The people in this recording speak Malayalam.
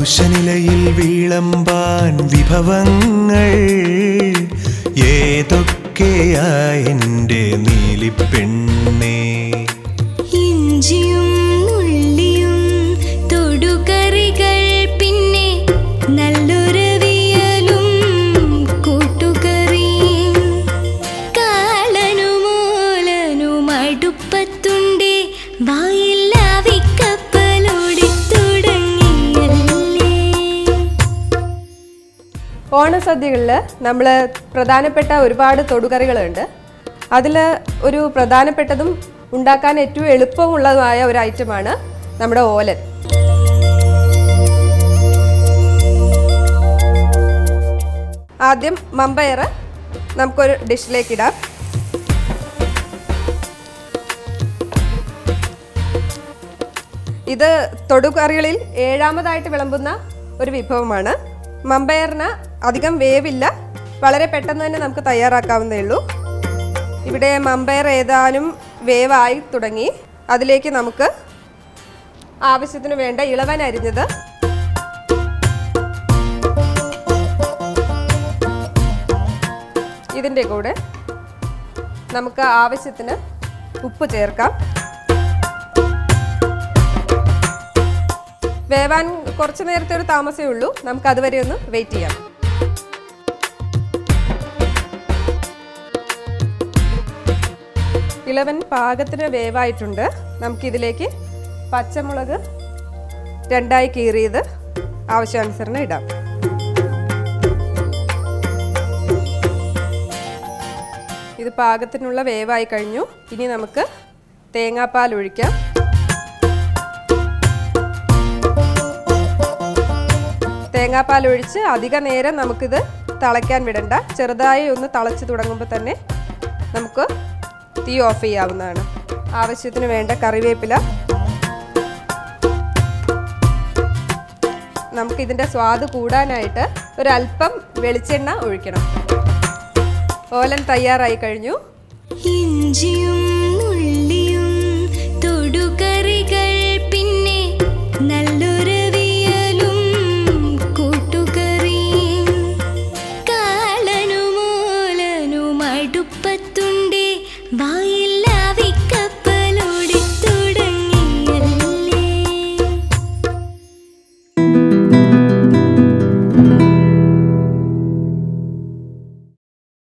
ദോശനിലയിൽ വിളമ്പാൻ വിഭവങ്ങൾ ഏതൊക്കെയാ എൻ്റെ നീലിപ്പെണ്ണേ. ഇഞ്ചിയും ഉള്ളിയും തൊടുകറികൾ, പിന്നെ നല്ലൊരവിയലും കൂട്ടുകറിയും. കാളനുമൂലനും അടുപ്പത്തുണ്ടേ, വായില്ലാവിക്കപ്പലോടി തുടങ്ങിയല്ലേ. ഓണസദ്യകളിൽ നമ്മൾ പ്രധാനപ്പെട്ട ഒരുപാട് തൊടുകറികളുണ്ട്. അതിൽ ഒരു പ്രധാനപ്പെട്ടതും ഉണ്ടാക്കാൻ ഏറ്റവും എളുപ്പമുള്ളതുമായ ഒരു ഐറ്റമാണ് നമ്മുടെ ഓലൻ. ആദ്യം മമ്പയർ നമുക്കൊരു ഡിഷിലേക്ക് ഇടാം. ഇത് തൊടുകറികളിൽ ഏഴാമതായിട്ട് വിളമ്പുന്ന ഒരു വിഭവമാണ്. മമ്പയറിന് അധികം വേവില്ല, വളരെ പെട്ടെന്ന് തന്നെ നമുക്ക് തയ്യാറാക്കാവുന്നതേ ഉള്ളൂ. ഇവിടെ മമ്പയർ ഏതാനും വേവായി തുടങ്ങി. അതിലേക്ക് നമുക്ക് ആവശ്യത്തിന് വേണ്ട ഇളവൻ അരിഞ്ഞത്, ഇതിൻ്റെ കൂടെ നമുക്ക് ആവശ്യത്തിന് ഉപ്പ് ചേർക്കാം. വേവാൻ കുറച്ച് നേരത്തെ ഒരു താമസമേ ഉള്ളൂ, നമുക്ക് അതുവരെ ഒന്ന് വെയിറ്റ് ചെയ്യാം. ഇളവൻ പാകത്തിന് വേവായിട്ടുണ്ട്. നമുക്കിതിലേക്ക് പച്ചമുളക് രണ്ടായി കീറിയത് ആവശ്യാനുസരണം ഇടാം. ഇത് പാകത്തിനുള്ള വേവായി കഴിഞ്ഞു. ഇനി നമുക്ക് തേങ്ങാപ്പാൽ ഒഴിക്കാം. തേങ്ങാപ്പാൽ ഒഴിച്ച് അധിക നേരം നമുക്കിത് തിളയ്ക്കാൻ വിടണ്ട. ചെറുതായി ഒന്ന് തിളച്ച് തുടങ്ങുമ്പോൾ തന്നെ നമുക്ക് തീ ഓഫ് ചെയ്യാവുന്നതാണ്. ആവശ്യത്തിന് വേണ്ട കറിവേപ്പില, നമുക്കിതിൻ്റെ സ്വാദ് കൂടാനായിട്ട് ഒരല്പം വെളിച്ചെണ്ണ ഒഴിക്കണം. ഓലൻ തയ്യാറായി കഴിഞ്ഞു. ഇഞ്ചിയും